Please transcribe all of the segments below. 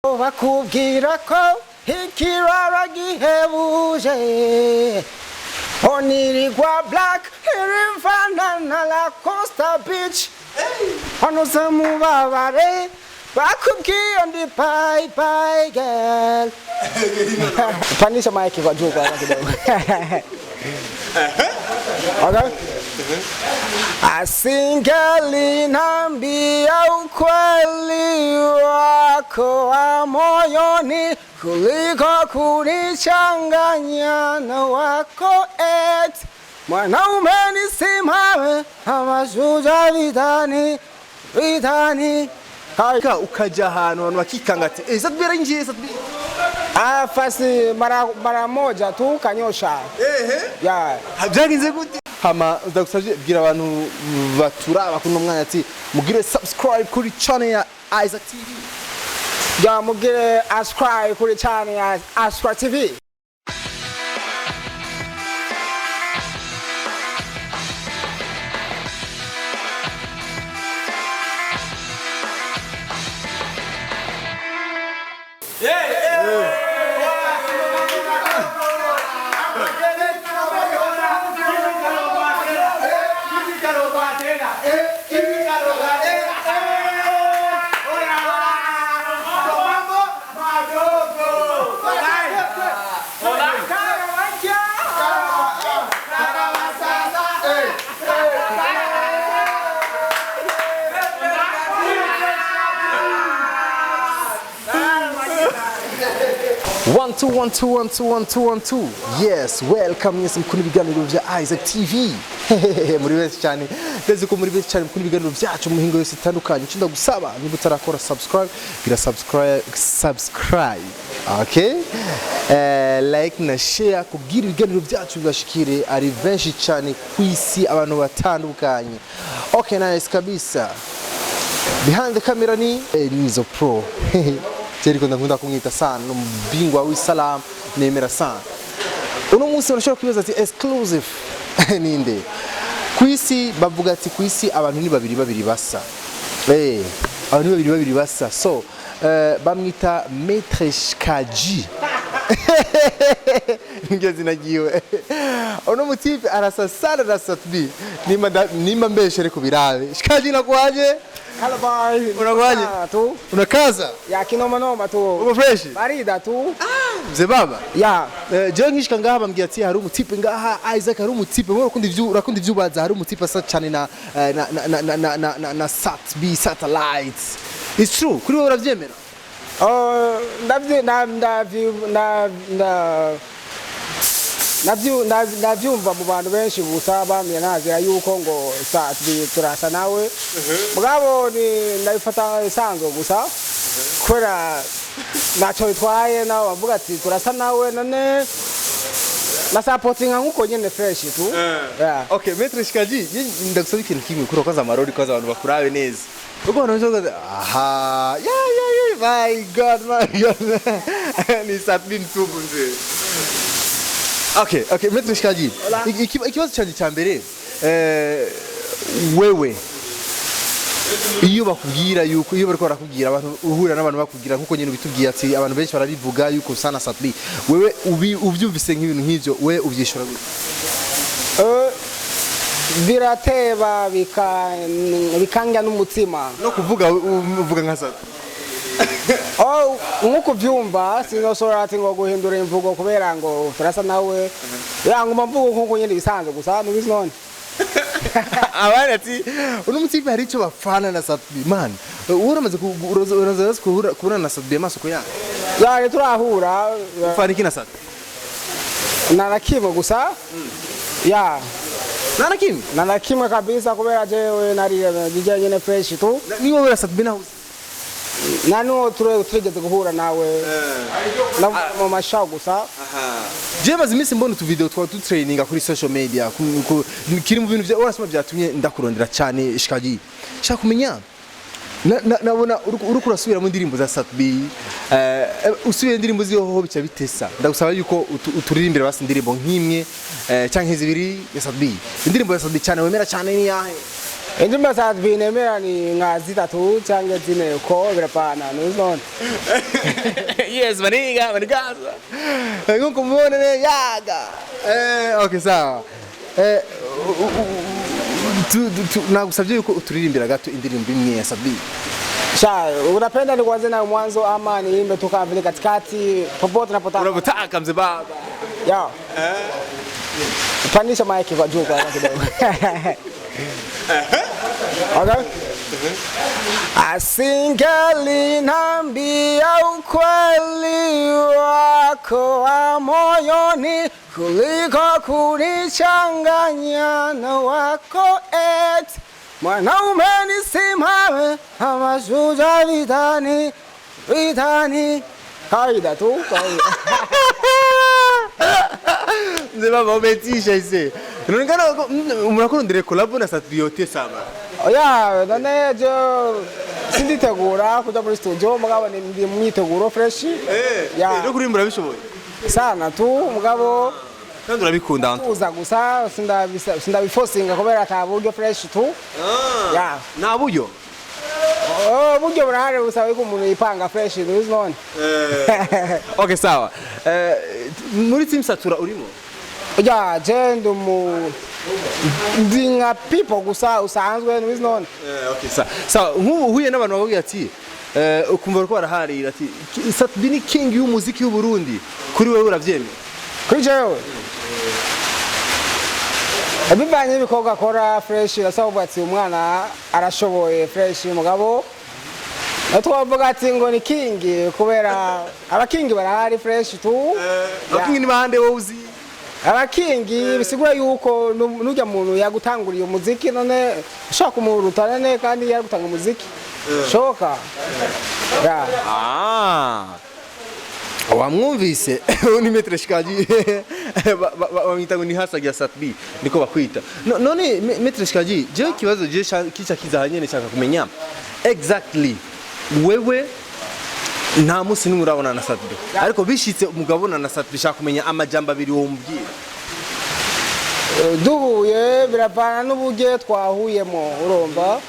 bakubwira ko ikirara gihebuje onirigwa black irimfana na la Costa Beach hano zamubabare bakubwiye ndi bye girl panisha mic kwa juu kwa kidogo okay asingelinambia ukweli wako wa moyoni kuliko kunichanganya na wako ex mwanaume nisimame amashujaa vitani Kaka ukaja ahantu abantu bakikanga ati satubera injiye satubera fasi mara moja tu kanyosha ya byagenze gute hama ndagusavye bwira abantu baturaba kuno mwanya ati mugire subscribe kuri channel ya Isaac TV ya mugire subscribe kuri channel ya Isaac TV. One two. Yes, welcome yes mukuni biganiro vya Isaac TV. Muri bese cyane ndeze ko muri bese cyane mukuni biganiro byacu muhingo yose itandukanye cinda gusaba niba utarakora subscribe gira subscribe. Okay? Like na share kugira ibiganiro byacu bigashikire ari benshi cyane kwisi abantu batandukanye. Okay, nice kabisa. Behind the camera ni Nizo Pro. Jeriko ndakunda kumwita sana n'umbingwa w'Islam nemera sana. Uno munsi urashobora kwibaza ati exclusive ninde? Kwisi bavuga ati kwisi abantu ni babiri basa. Abantu ni babiri basa. So bamwita Maître Shkaji. Ngezi nagiwe. Uno mutipe arasa sana na Satbi. Nima mbeshere kubirabe. Shkaji nakwaje? Hello boy. Unakwaje? Tu. Unakaza? Ya kinoma tu. Uko fresh? Barida tu. Mzee baba? Ya. Je ngishika ngaha bambwiye ati hari umutipe ngaha Isaac hari umutipe wowe urakunda ivyo baza hari umutipe asa cyane na Satbi satellites. It's true. Kuri wowe uravyemera? Navyumva mu bantu benshi busaba myenaze yuko ngo Satbi turasa nawe mugabo ni ndabifata isanzwe gusa kwera naco bitwaye nawe bavuga ati turasa nawe none na supporting nkuko nyene fresh tu. Okay, Maître Shkaji ndagusaba ikintu kimwe kuri kwaza amarori kwaza abantu bakurabe neza uko bantu aha my god ni Satbi ntubu nze. Okay, Maître Shkaji. Ikibazo cyane cyambere wewe iyo bakubwira yuko iyo bariko barakubwira abantu uhura n'abantu bakubwira nkuko nyine bitubwiye ati abantu benshi barabivuga yuko sana Satbi wewe ubyumvise nk'ibintu nk'ivyo we ubyishura gute? Birateba bikanga n'umutima no kuvuga uvuga nka Satbi. Nkuko byumva sinosora ati ngo guhindura imvugo kubera ngo turasa nawe yangu mvugo nkuko nyine bisanzwe gusa n'ubizi none. Abana ati uno mutipe hari icyo bafana na Satbi man uramaze kubona na Satbi amaso ko ya turahura ufana iki na Satbi narakimwe gusa ya narakimwe kabisa kubera jewe nari DJ nyene fresh tu ni wowe Satbi na nano turigeze guhura nawe mu mashago gusa. Je maze imisi mbona tu video twa training kuri social media kiri mu bintu bya urasoma byatumye ndakurondera cyane Shkaji shaka kumenya nabona uri kurasubira mu ndirimbo za Satbi usubira indirimbo ziho bica bitesa ndagusaba yuko uturirimbira basi indirimbo nk'imwe cyangwa zibiri ya Satbi indirimbo ya Satbi cyane wemera cyane ni yahe? indirimbo za binemera ni nka zitatu cyangwa zine uko birapana none. Yes, maniga. Nkuko mubona ne yaga. Okay sawa. Nagusabye yuko uturirimbira gato indirimbo imwe ya Sadbi. Sha, unapenda nianze na mwanzo ama niimbe toka vile katikati popote napotaka? Unapotaka mzee baba. Ya. Pandisha mic kwa juu kwa kidogo. Okay? Asingelinambia ukweli wako wa moyoni kuliko kunichanganya na wako eti mwanaume nisimame ama shujaa vitani kaida tu Mzee baba umetisha ise. Unaonekana mnakurundire collab na Sadbi yote sama. Oya, none jo sinditegura kuja muri studio mugabo ndi mwiteguro fresh. Ya. No kurimbura bishoboye. Sana tu mugabo kandi urabikunda tuza gusa sindabiforcinga kubera ataburyo fresh tu. Ya. Na buryo. Buryo burahari busaba ko umuntu yipanga fresh none. Okay sawa. Muri team Satura urimo? Ya, je ndinga people gusa usanzwe none. Okay sawa. Nk'ubu huye n'abantu bavuga ati ukumva ko baraharira ati Sadbi ni king y'umuziki w'u Burundi kuri wewe uravyemeye? Kuri jewe abivanye ibikorwa akora fresh asaba ati umwana arashoboye fresh mugabo natwavuga ati ngo ni king kubera abakingi barahari fresh tu. Abakingi ni bahande wowe uzi? Abakingi bisigura yuko nujya muntu yagutanguriye umuziki none ushaka kumuruta none kandi yagutanga umuziki shoka. Ya. Wamwumvise ni Maître Shikaji bamwita ngo ni hasagi ya Sadbi niko bakwita none Maître Shikaji je kibazo je kica kizahanye nshaka kumenya exactly wewe nta musi n'urabona na Sadbi ariko bishitse umugabona na Sadbi shaka kumenya amajambo abiri wo mumbwira duhuye biravana n'uburyo twahuyemo urumva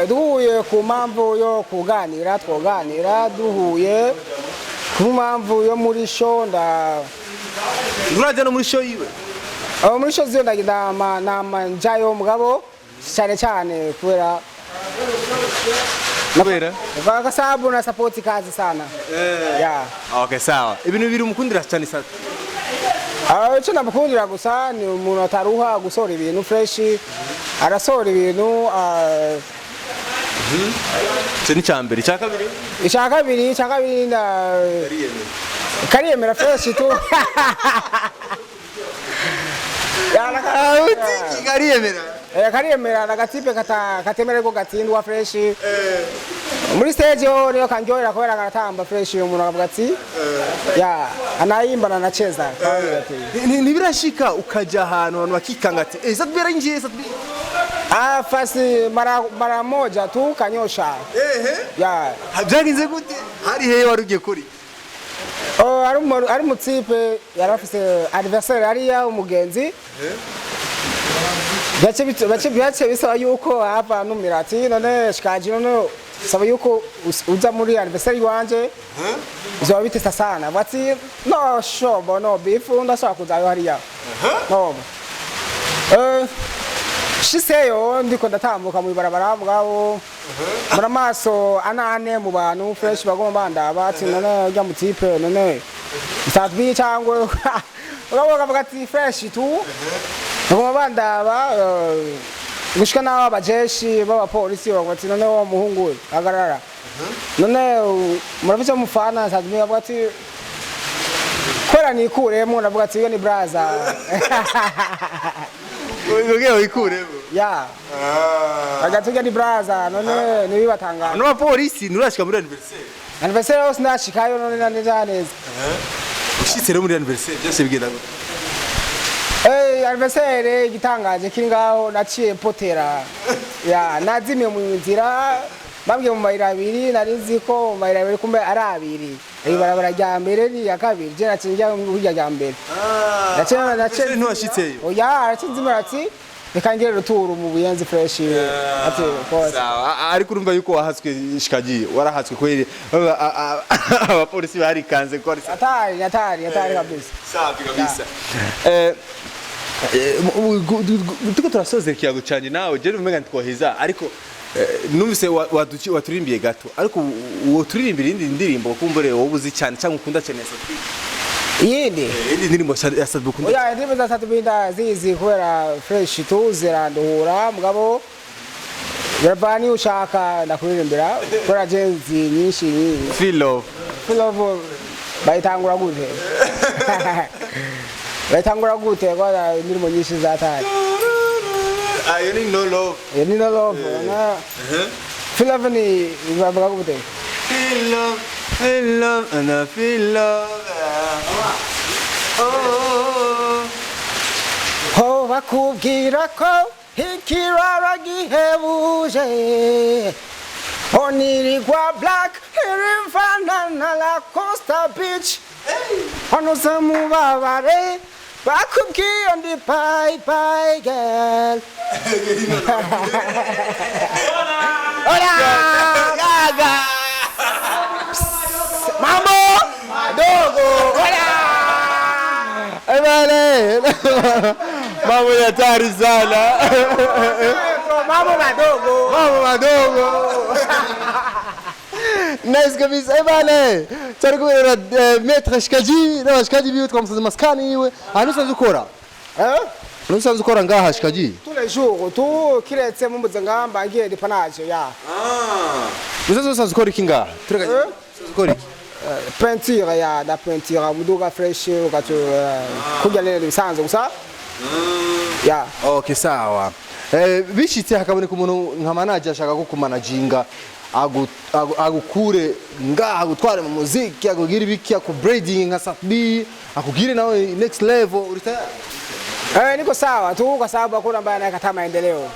duhuye ku mpamvu yo kuganira twoganira duhuye ku mpamvu yo muri show urajya no muri show yiwe muri show ziyo ndagenda namanjayo mugabo cyane kubera kwa sababu na support kazi sana. Ya. Okay sawa. Ibintu biri umukundira cyane Sadbi. Icyo namukundira gusa ni umuntu ataruha gusora ibintu fresh arasora ibintu ni cyambere icyakabiri nda kariyemera fresh tu. Kariyemera nagatipe katemere ko gatsindwa fresh muri stage yo niyo kanjoyera kubera karatamba fresh umuntu akavuga ati ya anayimba na nacheza ntibirashika ukaja ahantu abantu bakikanga ati Sadbi yarinjiye Sadbi fasi mara moja tu kanyosha. Ya byagenze gute hari hehe warugiye kuri ari mutsipe yarafise anniversaire ari ya umugenzi Bache bisaba yuko hapa numirati none Shikaji none saba yuko uza muri anniversary wanje zo bitesa sana bati no shobo no beef ndashaka kuzayo hariya no shiseyo ndiko ndatambuka mu barabara mugabo muri maso anane mu bantu fresh bagomba ndaba ati none ujya mutipe none Sadbi cyangwa ukavuga ati fresh tu bagomba bandaba gushika naho abajeshi b'abapolisi bagati none wo muhungu we agarara none murabice mufana Sadbi bavuga ati kora nikuremo navuga ati yo ni braza Ngege ikuremo ya agatuga ni braza none nibi batangana no abapolisi nurashika muri anniversaire yose ndashikayo none neza ushitse muri anniversaire byose bigenda gute anniversaire gitangaje kiri ngaho naciye potera ya nazimye mu nzira bambye mu mayira abiri narizi ko mu mayira abiri kumbe ari abiri barabara rya mbere ni ya kabiri je nacinjya mu burya rya mbere nace ntuwashitseyo oya aracinzimira ati nikangire ruturu mu buyenzi fresh ati ko sawa ariko urumva yuko wahatswe shikaji warahatswe kweri abapolisi barikanze ko atari kabisa safi kabisa tuko turasoze kiyago cyane nawe je umenga ntikoheza ariko numvise waturimbiye gato ariko uwo turirimbira indi ndirimbo kumbure wowe uzi cyane cyangwa ukunda cyane yindi ndirimbo ya Sadbi ukunda oya indirimbo za Sadbi zizi kubera fresh tuziranduhura mugabo Rabani ushaka ndakuririmbira kubera jenzi nyinshi feel love bayitangura gute bayitangura gute kwa indirimbo nyinshi zatari you need no love na feel love ni bavuga gute feel love and I feel love ho bakubwira ko ikirara gihebuje onirigwa black irivana na la Costa Beach hano samubabare bakubwiye ndi bye girl hola gaga mambo dogo hola Ebale mambo ya tari sana mambo madogo nice kabisa ebale tari kubera maître shikaji biyo twamusaze maskani iwe anusanze ukora nusanze ukora ngaha shikaji tule jour tu kiretse mu muzanga mbangiye dipanaje ya nusanze ukora iki ngaha tureka ukora iki peinture ya da peinture muduga fresh ukatu kujalele bisanzwe gusa ya okay sawa bishitse hakaboneka umuntu nka manager ashaka ko kumanaginga agukure ngaha agutware mu muziki agugira ibiki akubraiding nka Sadbi akugire nawe next level urita niko sawa tu kwa sababu hakuna ambaye anayekataa maendeleo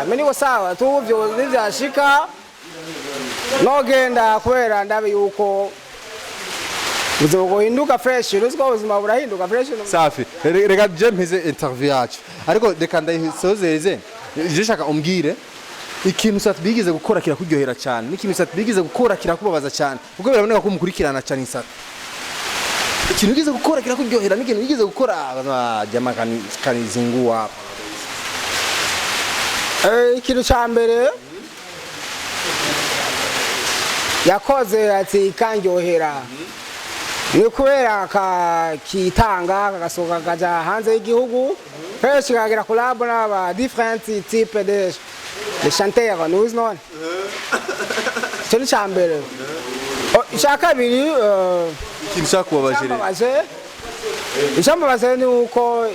mimi niko sawa tu vyo vyashika nogenda kwera ndabe yuko uzohinduka fresh uziko ubuzima burahinduka fresh safi rega jemeze interview yacu ariko reka ndayisozeze jeshaka umbwire ikintu Sadbi bigize gukora kirakuryohera cyane n'ikintu Sadbi bigize gukora kirakubabaza cyane kuko biraboneka ko mukurikirana cyane Sadbi ikintu bigize gukora kirakuryohera n'ikintu bigize gukora jamaa kanizingua ikintu ca mbere yakoze ati kanjyohera ni kubera kitanga kagasoka kaja hanze y'igihugu kenshi kagira collab n'aba different type de chanteurs nous non c'est ca mbere icya kabiri ikintu cyakubabajire icyamubaze ni uko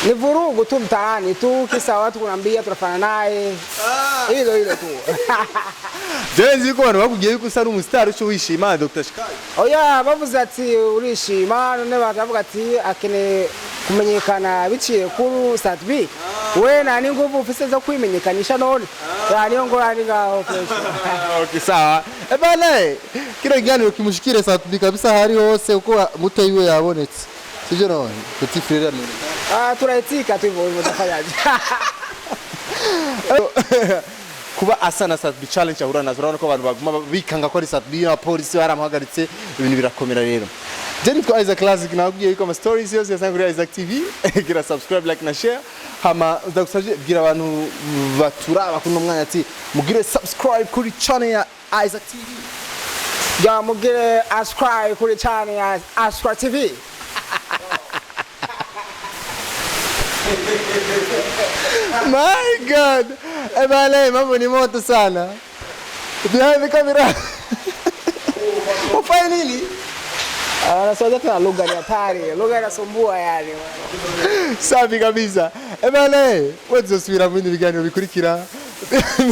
ni vurugu tu mtaani tu kisa watu kunambia tunafana naye hilo tu Jenzi ko abantu bakugiye yuko usari umustar uco wishima Dr. Shikaji oya bavuze ati urishima none bakavuga ati akene kumenyekana biciye kuri Sadbi we nani nguvu ufise zo kwimenyekanisha none niyo ngorane ngaho okay sawa ebale kiro gani ukimushikire Sadbi kabisa hari hose uko muto yiwe yabonetse sije none petit frère none turaitika tu hivyo tutafanyaje kuba asa na Sadbi challenge ahura nazo urabona ko abantu baguma bikanga ko ari Sadbi na police baramuhagaritse ibintu birakomera rero Jenny kwa Isaac Classic na ugiye yuko ama stories yose yasanga kuri Isaac TV gira subscribe like na share hama uzagusaje bwira abantu baturaba kuno mwanya ati mugire subscribe kuri channel ya Isaac TV ya mugire subscribe kuri channel ya Isaac TV My God, ebale mambo ni moto sana. Behind the camera. Ufanye nini? Anasema tena lugha ya hatari, lugha inasumbua yani. Safi kabisa. Ebale, wazosubira mu biganiro bikurikira.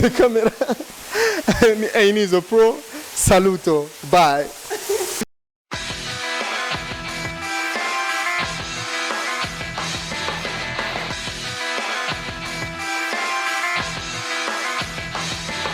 The camera. Ni Ainizo Pro. Saluto. Bye.